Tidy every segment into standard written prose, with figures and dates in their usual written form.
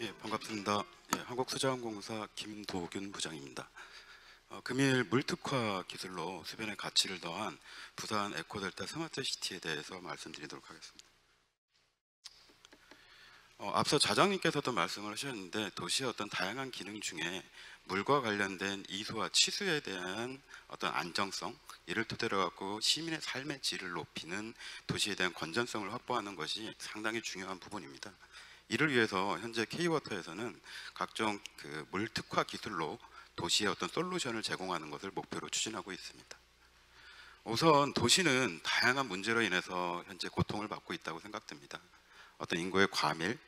예, 반갑습니다. 예, 한국수자원공사 김도균 부장입니다. 금일 물특화 기술로 수변의 가치를 더한 부산 에코델타 스마트시티에 대해서 말씀드리도록 하겠습니다. 앞서 자장님께서도 말씀을 하셨는데 도시의 어떤 다양한 기능 중에 물과 관련된 이수와 치수에 대한 어떤 안정성, 이를 토대로 갖고 시민의 삶의 질을 높이는 도시에 대한 건전성을 확보하는 것이 상당히 중요한 부분입니다. 이를 위해서 현재 K워터에서는 각종 물 특화 기술로 도시의 어떤 솔루션을 제공하는 것을 목표로 추진하고 있습니다. 우선 도시는 다양한 문제로 인해서 현재 고통을 받고 있다고 생각됩니다. 어떤 인구의 과밀,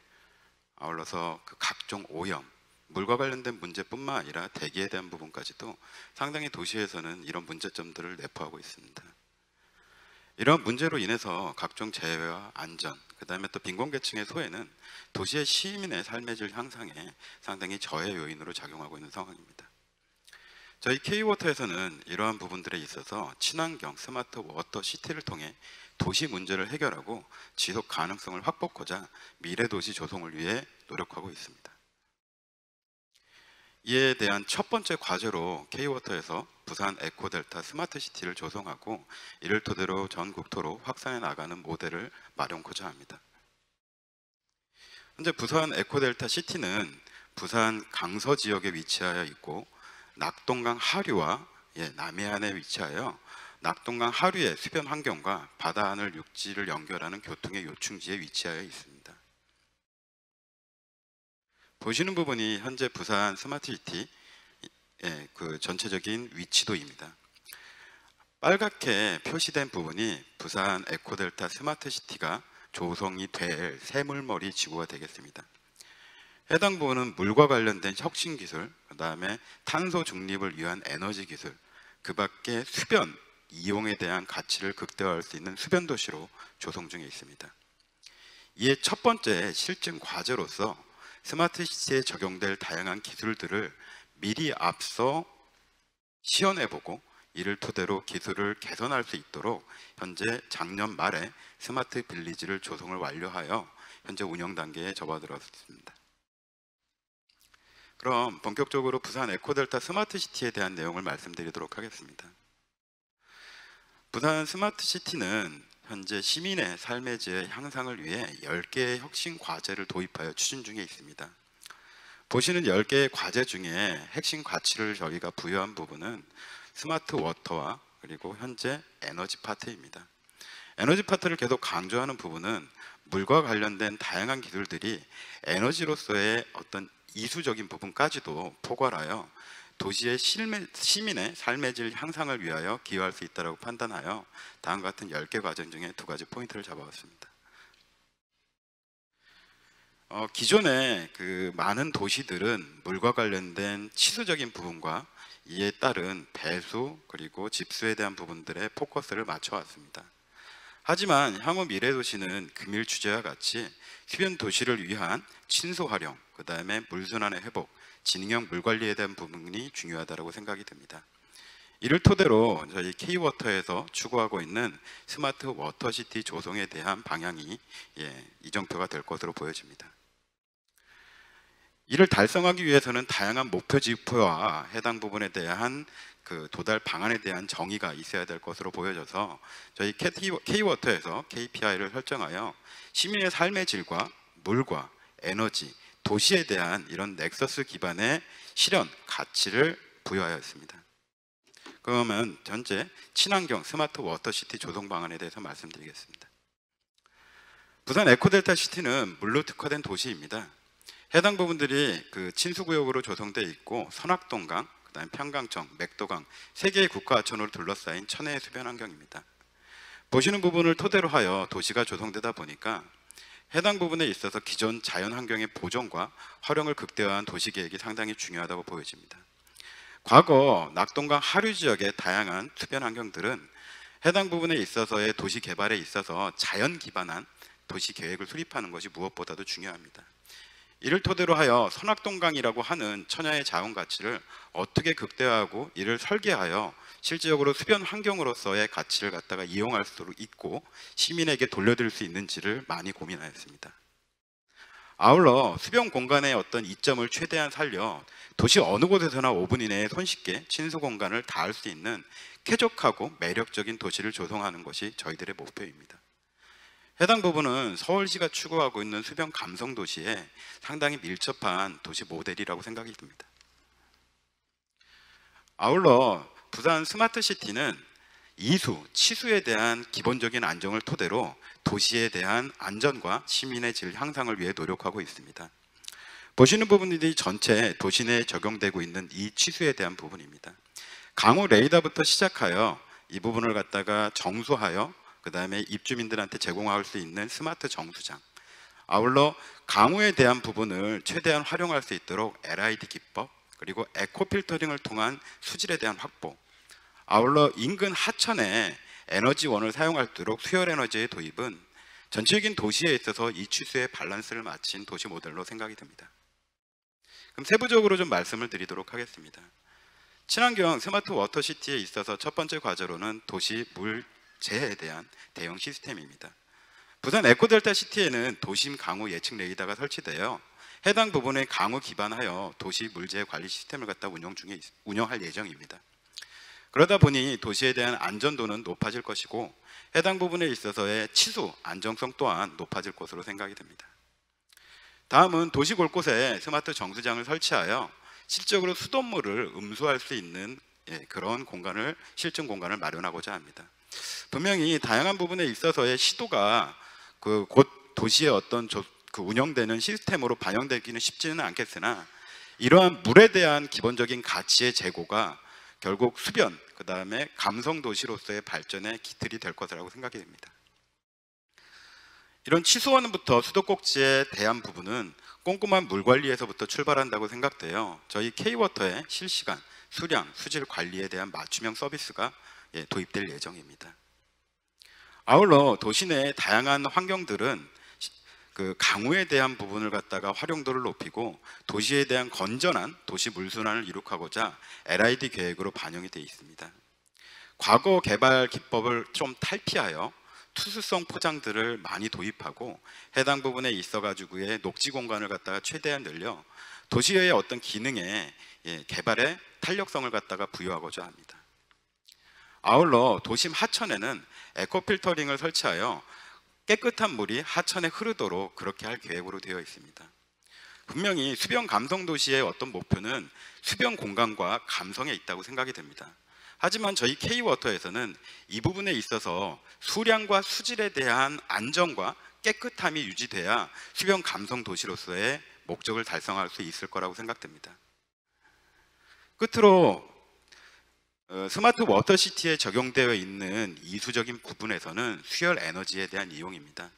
아울러서 각종 오염, 물과 관련된 문제뿐만 아니라 대기에 대한 부분까지도 상당히 도시에서는 이런 문제점들을 내포하고 있습니다. 이런 문제로 인해서 각종 재해와 안전, 그 다음에 또 빈곤계층의 소외는 도시의 시민의 삶의 질 향상에 상당히 저해 요인으로 작용하고 있는 상황입니다. 저희 K워터에서는 이러한 부분들에 있어서 친환경 스마트 워터 시티를 통해 도시 문제를 해결하고 지속 가능성을 확보하고자 미래 도시 조성을 위해 노력하고 있습니다. 이에 대한 첫 번째 과제로 K워터에서 부산 에코델타 스마트시티를 조성하고 이를 토대로 전 국토로 확산해 나가는 모델을 마련하고자 합니다. 현재 부산 에코델타 시티는 부산 강서 지역에 위치하여 있고 낙동강 하류와 남해안에 위치하여 낙동강 하류의 수변 환경과 바다 하늘 육지를 연결하는 교통의 요충지에 위치하여 있습니다. 보시는 부분이 현재 부산 스마트시티 그 전체적인 위치도입니다. 빨갛게 표시된 부분이 부산 에코델타 스마트시티가 조성이 될 새물머리 지구가 되겠습니다. 해당 부분은 물과 관련된 혁신기술, 그 다음에 탄소 중립을 위한 에너지 기술, 그 밖에 수변 이용에 대한 가치를 극대화할 수 있는 수변 도시로 조성 중에 있습니다. 이에 첫 번째 실증 과제로서 스마트시티에 적용될 다양한 기술들을 미리 앞서 시연해보고 이를 토대로 기술을 개선할 수 있도록 현재 작년 말에 스마트 빌리지를 조성을 완료하여 현재 운영 단계에 접어들었습니다. 그럼 본격적으로 부산 에코델타 스마트시티에 대한 내용을 말씀드리도록 하겠습니다. 부산 스마트시티는 현재 시민의 삶의 질 향상을 위해 10개의 혁신 과제를 도입하여 추진 중에 있습니다. 보시는 10개의 과제 중에 핵심 가치를 저희가 부여한 부분은 스마트 워터와 그리고 현재 에너지 파트입니다. 에너지 파트를 계속 강조하는 부분은 물과 관련된 다양한 기술들이 에너지로서의 어떤 이수적인 부분까지도 포괄하여 도시의 시민의 삶의 질 향상을 위하여 기여할 수 있다고 판단하여 다음과 같은 10개 과정 중에 2가지 포인트를 잡아왔습니다. 기존의 많은 도시들은 물과 관련된 치수적인 부분과 이에 따른 배수 그리고 집수에 대한 부분들에 포커스를 맞춰왔습니다. 하지만 향후 미래 도시는 금일 주제와 같이 수변 도시를 위한 친수 활용, 그 다음에 물순환의 회복, 지능형 물 관리에 대한 부분이 중요하다고 생각이 듭니다. 이를 토대로 저희 K워터에서 추구하고 있는 스마트 워터시티 조성에 대한 방향이 이정표가 될 것으로 보여집니다. 이를 달성하기 위해서는 다양한 목표 지표와 해당 부분에 대한 도달 방안에 대한 정의가 있어야 될 것으로 보여져서 저희 K워터에서 KPI를 설정하여 시민의 삶의 질과 물과 에너지, 도시에 대한 이런 넥서스 기반의 실현 가치를 부여하였습니다. 그러면 현재 친환경 스마트 워터시티 조성 방안에 대해서 말씀드리겠습니다. 부산 에코델타 시티는 물로 특화된 도시입니다. 해당 부분들이 친수구역으로 조성되어 있고 선악동강, 그다음에 평강청, 맥도강 3개의 국가하천으로 둘러싸인 천혜의 수변 환경입니다. 보시는 부분을 토대로 하여 도시가 조성되다 보니까 해당 부분에 있어서 기존 자연 환경의 보존과 활용을 극대화한 도시계획이 상당히 중요하다고 보여집니다. 과거 낙동강 하류 지역의 다양한 수변 환경들은 해당 부분에 있어서의 도시 개발에 있어서 자연 기반한 도시 계획을 수립하는 것이 무엇보다도 중요합니다. 이를 토대로 하여 선악동강이라고 하는 천혜의 자원 가치를 어떻게 극대화하고 이를 설계하여 실질적으로 수변 환경으로서의 가치를 갖다가 이용할 수 있고 시민에게 돌려드릴 수 있는지를 많이 고민하였습니다. 아울러 수변 공간의 어떤 이점을 최대한 살려 도시 어느 곳에서나 5분 이내에 손쉽게 친수 공간을 닿을 수 있는 쾌적하고 매력적인 도시를 조성하는 것이 저희들의 목표입니다. 해당 부분은 서울시가 추구하고 있는 수변 감성 도시에 상당히 밀접한 도시 모델이라고 생각이 듭니다. 아울러 부산 스마트시티는 이수, 치수에 대한 기본적인 안정을 토대로 도시에 대한 안전과 시민의 질 향상을 위해 노력하고 있습니다. 보시는 부분들이 전체 도시 내에 적용되고 있는 이 치수에 대한 부분입니다. 강우 레이더부터 시작하여 이 부분을 갖다가 정수하여 그 다음에 입주민들한테 제공할 수 있는 스마트 정수장, 아울러 강우에 대한 부분을 최대한 활용할 수 있도록 LID 기법, 그리고 에코 필터링을 통한 수질에 대한 확보, 아울러 인근 하천에 에너지원을 사용할 수 있도록 수열 에너지의 도입은 전체적인 도시에 있어서 이 치수의 밸런스를 맞춘 도시 모델로 생각이 됩니다. 그럼 세부적으로 좀 말씀을 드리도록 하겠습니다. 친환경 스마트 워터시티에 있어서 첫 번째 과제로는 도시 물재해에 대한 대응 시스템입니다. 부산 에코델타 시티에는 도심 강우 예측 레이더가 설치되어 해당 부분에 강우 기반하여 도시 물재해 관리 시스템을 갖다 운영할 예정입니다. 그러다 보니 도시에 대한 안전도는 높아질 것이고 해당 부분에 있어서의 치수 안정성 또한 높아질 것으로 생각이 됩니다. 다음은 도시 곳곳에 스마트 정수장을 설치하여 실적으로 수돗물을 음수할 수 있는 그런 공간을, 실증 공간을 마련하고자 합니다. 분명히 다양한 부분에 있어서의 시도가 곧 도시의 어떤 운영되는 시스템으로 반영되기는 쉽지는 않겠으나 이러한 물에 대한 기본적인 가치의 제고가 결국 수변, 그 다음에 감성 도시로서의 발전의 기틀이 될 것이라고 생각이 됩니다. 이런 치수원부터 수도꼭지에 대한 부분은 꼼꼼한 물 관리에서부터 출발한다고 생각되어 저희 K워터의 실시간 수량, 수질 관리에 대한 맞춤형 서비스가 도입될 예정입니다. 아울러 도시 내의 다양한 환경들은 강우에 대한 부분을 갖다가 활용도를 높이고 도시에 대한 건전한 도시 물순환을 이룩하고자 LID 계획으로 반영이 되어 있습니다. 과거 개발 기법을 좀 탈피하여 투수성 포장들을 많이 도입하고 해당 부분에 있어 가지고의 녹지 공간을 갖다가 최대한 늘려 도시의 어떤 기능에 개발의 탄력성을 갖다가 부여하고자 합니다. 아울러 도심 하천에는 에코 필터링을 설치하여 깨끗한 물이 하천에 흐르도록 그렇게 할 계획으로 되어 있습니다. 분명히 수변 감성 도시의 어떤 목표는 수변 공간과 감성에 있다고 생각이 됩니다. 하지만 저희 K워터에서는 이 부분에 있어서 수량과 수질에 대한 안정과 깨끗함이 유지돼야 수변 감성 도시로서의 목적을 달성할 수 있을 거라고 생각됩니다. 끝으로 스마트 워터시티에 적용되어 있는 이수적인 부분에서는 수열 에너지에 대한 이용입니다.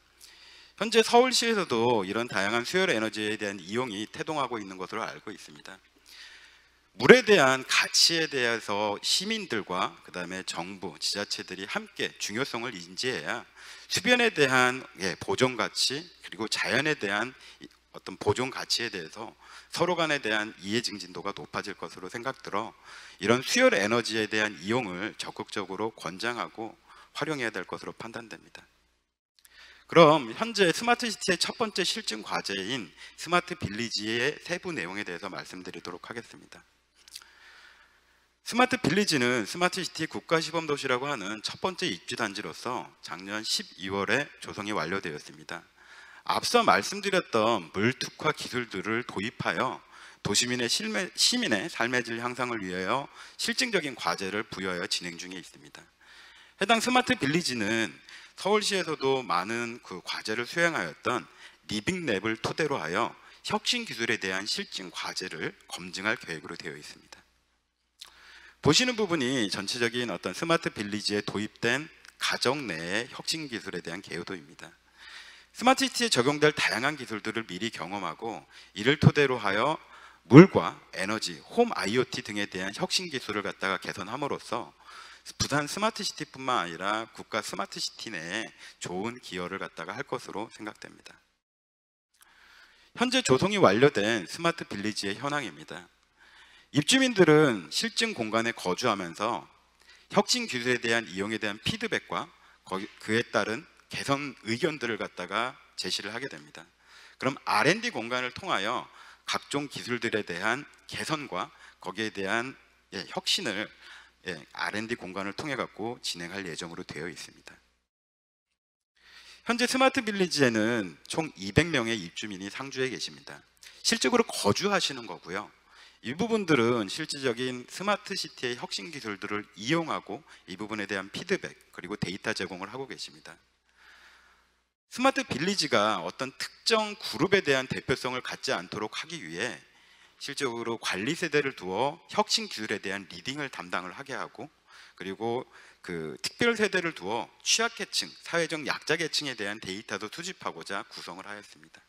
현재 서울시에서도 이런 다양한 수열 에너지에 대한 이용이 태동하고 있는 것으로 알고 있습니다. 물에 대한 가치에 대해서 시민들과 그 다음에 정부, 지자체들이 함께 중요성을 인지해야 수변에 대한 보존 가치, 그리고 자연에 대한 어떤 보존 가치에 대해서 서로 간에 대한 이해 증진도가 높아질 것으로 생각들어 이런 수열 에너지에 대한 이용을 적극적으로 권장하고 활용해야 될 것으로 판단됩니다. 그럼 현재 스마트시티의 첫 번째 실증 과제인 스마트 빌리지의 세부 내용에 대해서 말씀드리도록 하겠습니다. 스마트 빌리지는 스마트시티 국가시범도시라고 하는 첫 번째 입주단지로서 작년 12월에 조성이 완료되었습니다. 앞서 말씀드렸던 물 특화 기술들을 도입하여 도시민의 시민의 삶의 질 향상을 위하여 실증적인 과제를 부여하여 진행 중에 있습니다. 해당 스마트 빌리지는 서울시에서도 많은 그 과제를 수행하였던 리빙랩을 토대로 하여 혁신 기술에 대한 실증 과제를 검증할 계획으로 되어 있습니다. 보시는 부분이 전체적인 어떤 스마트 빌리지에 도입된 가정 내의 혁신 기술에 대한 개요도입니다. 스마트시티에 적용될 다양한 기술들을 미리 경험하고 이를 토대로 하여 물과 에너지, 홈 IoT 등에 대한 혁신 기술을 갖다가 개선함으로써 부산 스마트시티뿐만 아니라 국가 스마트시티 내에 좋은 기여를 갖다가 할 것으로 생각됩니다. 현재 조성이 완료된 스마트 빌리지의 현황입니다. 입주민들은 실증 공간에 거주하면서 혁신 기술에 대한 이용에 대한 피드백과 그에 따른 개선 의견들을 갖다가 제시를 하게 됩니다. 그럼 R&D 공간을 통하여 각종 기술들에 대한 개선과 거기에 대한 혁신을 R&D 공간을 통해 갖고 진행할 예정으로 되어 있습니다. 현재 스마트 빌리지에는 총 200명의 입주민이 상주해 계십니다. 실적으로 거주하시는 거고요. 이 부분들은 실질적인 스마트 시티의 혁신 기술들을 이용하고 이 부분에 대한 피드백 그리고 데이터 제공을 하고 계십니다. 스마트 빌리지가 어떤 특정 그룹에 대한 대표성을 갖지 않도록 하기 위해 실질적으로 관리 세대를 두어 혁신 기술에 대한 리딩을 담당을 하게 하고, 그리고 그 특별 세대를 두어 취약계층, 사회적 약자계층에 대한 데이터도 수집하고자 구성을 하였습니다.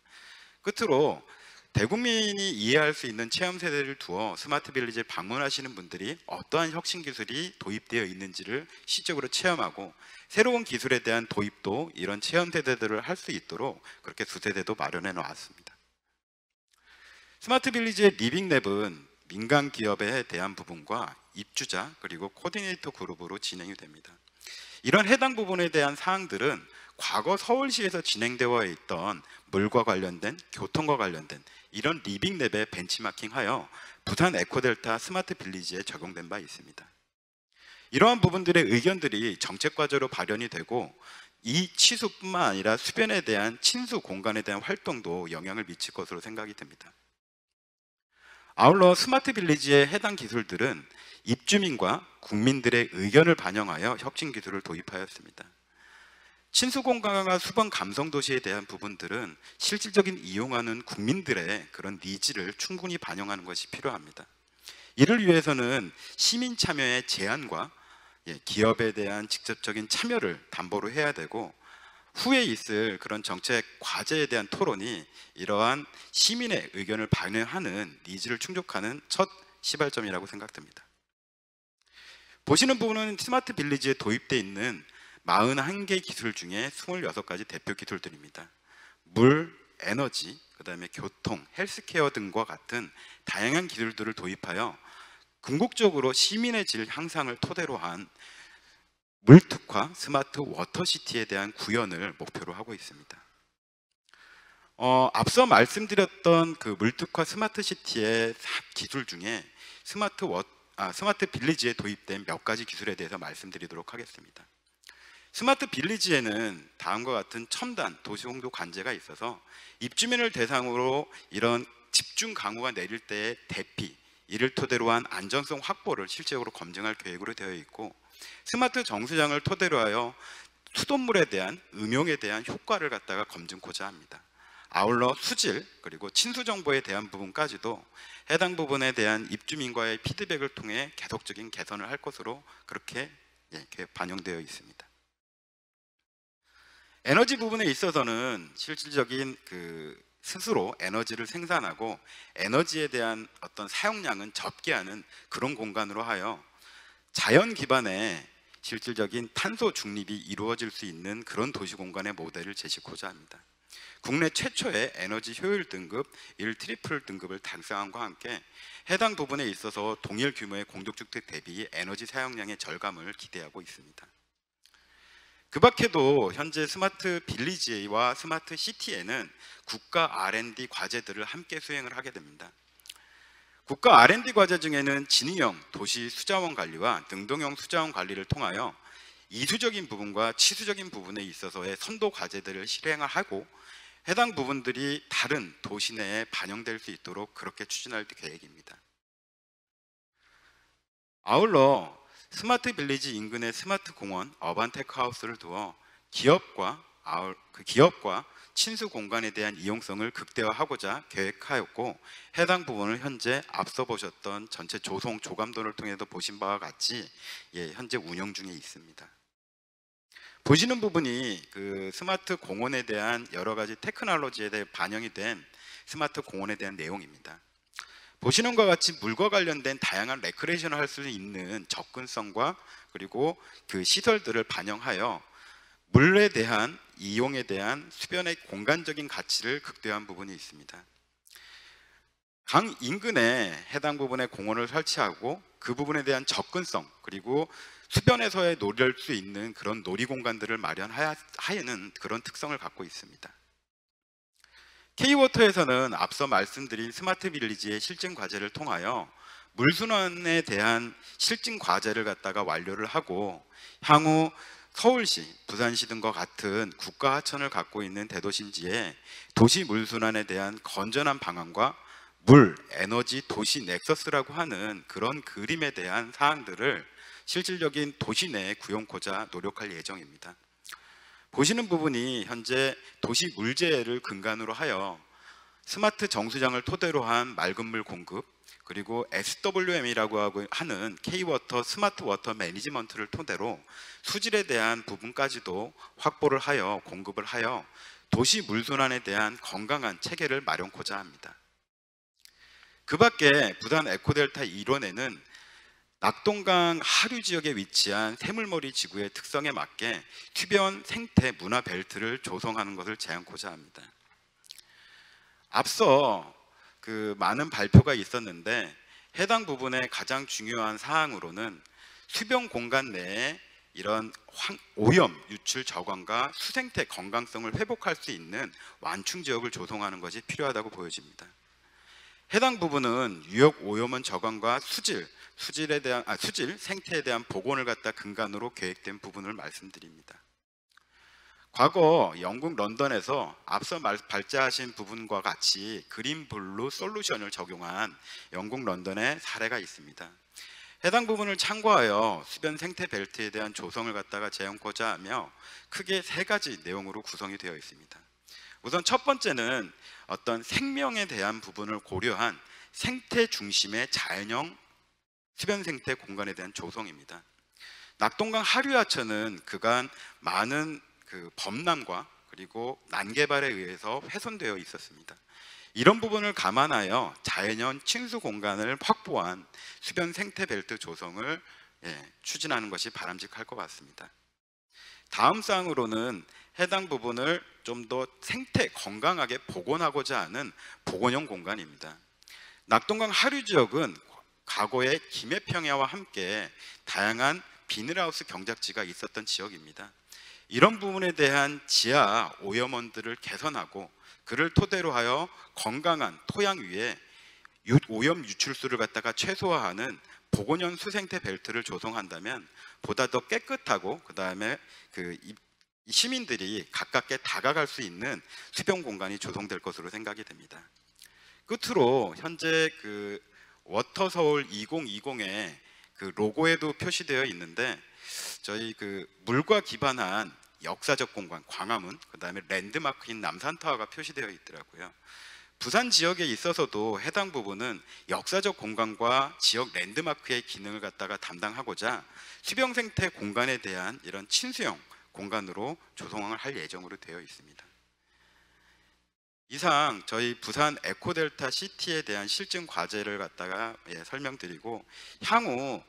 끝으로 대국민이 이해할 수 있는 체험 세대를 두어 스마트 빌리지에 방문하시는 분들이 어떠한 혁신 기술이 도입되어 있는지를 시적으로 체험하고, 새로운 기술에 대한 도입도 이런 체험 세대들을 할 수 있도록 그렇게 두세대도 마련해 놓았습니다. 스마트 빌리지의 리빙랩은 민간 기업에 대한 부분과 입주자 그리고 코디네이터 그룹으로 진행이 됩니다. 이런 해당 부분에 대한 사항들은 과거 서울시에서 진행되어 있던 물과 관련된, 교통과 관련된 이런 리빙랩에 벤치마킹하여 부산 에코델타 스마트 빌리지에 적용된 바 있습니다. 이러한 부분들의 의견들이 정책 과제로 발현이 되고, 이 치수뿐만 아니라 수변에 대한 친수 공간에 대한 활동도 영향을 미칠 것으로 생각이 됩니다. 아울러 스마트 빌리지의 해당 기술들은 입주민과 국민들의 의견을 반영하여 혁신 기술을 도입하였습니다. 친수 공간과 수변 감성 도시에 대한 부분들은 실질적인 이용하는 국민들의 그런 니즈를 충분히 반영하는 것이 필요합니다. 이를 위해서는 시민 참여의 제한과 기업에 대한 직접적인 참여를 담보로 해야 되고, 후에 있을 그런 정책 과제에 대한 토론이 이러한 시민의 의견을 반영하는 니즈를 충족하는 첫 시발점이라고 생각됩니다. 보시는 부분은 스마트 빌리지에 도입되어 있는 41개 기술 중에 26가지 대표 기술들입니다. 물, 에너지, 그 다음에 교통, 헬스케어 등과 같은 다양한 기술들을 도입하여 궁극적으로 시민의 질 향상을 토대로 한 물특화 스마트 워터시티에 대한 구현을 목표로 하고 있습니다. 앞서 말씀드렸던 그 물특화 스마트시티의 기술 중에 스마트 빌리지에 도입된 몇 가지 기술에 대해서 말씀드리도록 하겠습니다. 스마트 빌리지에는 다음과 같은 첨단 도시공조 관제가 있어서 입주민을 대상으로 이런 집중 강우가 내릴 때의 대피, 이를 토대로 한 안전성 확보를 실제로 검증할 계획으로 되어 있고, 스마트 정수장을 토대로 하여 수돗물에 대한 음용에 대한 효과를 갖다가 검증고자 합니다. 아울러 수질 그리고 친수 정보에 대한 부분까지도 해당 부분에 대한 입주민과의 피드백을 통해 계속적인 개선을 할 것으로 그렇게 반영되어 있습니다. 에너지 부분에 있어서는 실질적인 스스로 에너지를 생산하고 에너지에 대한 어떤 사용량은 적게 하는 그런 공간으로 하여 자연 기반의 실질적인 탄소 중립이 이루어질 수 있는 그런 도시 공간의 모델을 제시하고자 합니다. 국내 최초의 에너지 효율 등급 1 트리플 등급을 달성함과 함께 해당 부분에 있어서 동일 규모의 공동주택 대비 에너지 사용량의 절감을 기대하고 있습니다. 그 밖에도 현재 스마트 빌리지와 스마트 시티에는 국가 R&D 과제들을 함께 수행을 하게 됩니다. 국가 R&D 과제 중에는 진위형 도시 수자원 관리와 능동형 수자원 관리를 통하여 이수적인 부분과 치수적인 부분에 있어서의 선도 과제들을 실행을 하고, 해당 부분들이 다른 도시 내에 반영될 수 있도록 그렇게 추진할 계획입니다. 아울러 스마트 빌리지 인근의 스마트 공원, 어반 테크하우스를 두어 기업과 친수 공간에 대한 이용성을 극대화하고자 계획하였고, 해당 부분을 현재 앞서 보셨던 전체 조성 조감도를 통해서 보신 바와 같이 현재 운영 중에 있습니다. 보시는 부분이 그 스마트 공원에 대한 여러 가지 테크놀로지에 대해 반영이 된 스마트 공원에 대한 내용입니다. 보시는 것과 같이 물과 관련된 다양한 레크레이션을 할 수 있는 접근성과 그리고 그 시설들을 반영하여 물에 대한 이용에 대한 수변의 공간적인 가치를 극대화한 부분이 있습니다. 강 인근에 해당 부분에 공원을 설치하고 그 부분에 대한 접근성 그리고 수변에서의 놀일 수 있는 그런 놀이 공간들을 마련하여는 그런 특성을 갖고 있습니다. K워터에서는 앞서 말씀드린 스마트 빌리지의 실증 과제를 통하여 물순환에 대한 실증 과제를 갖다가 완료를 하고 향후 서울시, 부산시 등과 같은 국가 하천을 갖고 있는 대도심지에 도시 물순환에 대한 건전한 방안과 물, 에너지, 도시 넥서스라고 하는 그런 그림에 대한 사항들을 실질적인 도시 내에 구현코자 노력할 예정입니다. 보시는 부분이 현재 도시 물재를 근간으로 하여 스마트 정수장을 토대로 한 맑은 물 공급, 그리고 SWM이라고 하는 K워터 스마트 워터 매니지먼트를 토대로 수질에 대한 부분까지도 확보를 하여 공급을 하여 도시 물순환에 대한 건강한 체계를 마련코자 합니다. 그 밖에 부산 에코델타 일원에는 낙동강 하류 지역에 위치한 새물머리 지구의 특성에 맞게 튜변 생태 문화 벨트를 조성하는 것을 제안코자 합니다. 앞서 많은 발표가 있었는데 해당 부분의 가장 중요한 사항으로는 수변 공간 내에 이런 오염 유출 저감과 수생태 건강성을 회복할 수 있는 완충 지역을 조성하는 것이 필요하다고 보여집니다. 해당 부분은 유역 오염원 저감과 수질 생태에 대한 복원을 갖다 근간으로 계획된 부분을 말씀드립니다. 과거 영국 런던에서 앞서 발제하신 부분과 같이 그린 블루 솔루션을 적용한 영국 런던의 사례가 있습니다. 해당 부분을 참고하여 수변 생태 벨트에 대한 조성을 갖다가 제안코자 하며 크게 3가지 내용으로 구성이 되어 있습니다. 우선 첫 번째는 어떤 생명에 대한 부분을 고려한 생태 중심의 자연형 수변 생태 공간에 대한 조성입니다. 낙동강 하류하천은 그간 많은 범람과 그리고 난개발에 의해서 훼손되어 있었습니다. 이런 부분을 감안하여 자연형 친수 공간을 확보한 수변 생태 벨트 조성을 추진하는 것이 바람직할 것 같습니다. 다음 사항으로는 해당 부분을 좀 더 생태 건강하게 복원하고자 하는 복원형 공간입니다. 낙동강 하류 지역은 과거에 김해평야와 함께 다양한 비닐하우스 경작지가 있었던 지역입니다. 이런 부분에 대한 지하 오염원들을 개선하고 그를 토대로 하여 건강한 토양 위에 오염 유출수를 갖다가 최소화하는 복원형 수생태 벨트를 조성한다면 보다 더 깨끗하고 그 다음에 시민들이 가깝게 다가갈 수 있는 수변 공간이 조성될 것으로 생각이 됩니다. 끝으로 현재 워터서울 2020의 로고에도 표시되어 있는데 저희 물과 기반한 역사적 공간 광화문, 그 다음에 랜드마크인 남산타워가 표시되어 있더라고요. 부산 지역에 있어서도 해당 부분은 역사적 공간과 지역 랜드마크의 기능을 갖다가 담당하고자 수변 생태 공간에 대한 이런 친수형 공간으로 조성을 할 예정으로 되어 있습니다. 이상 저희 부산 에코델타 시티에 대한 실증 과제를 갖다가 설명드리고 향후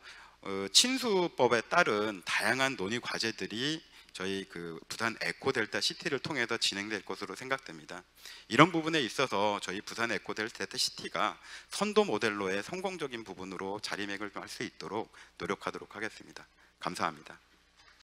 친수법에 따른 다양한 논의 과제들이 저희 부산 에코델타 시티를 통해서 진행될 것으로 생각됩니다. 이런 부분에 있어서 저희 부산 에코델타 시티가 선도 모델로의 성공적인 부분으로 자리매김할 수 있도록 노력하도록 하겠습니다. 감사합니다.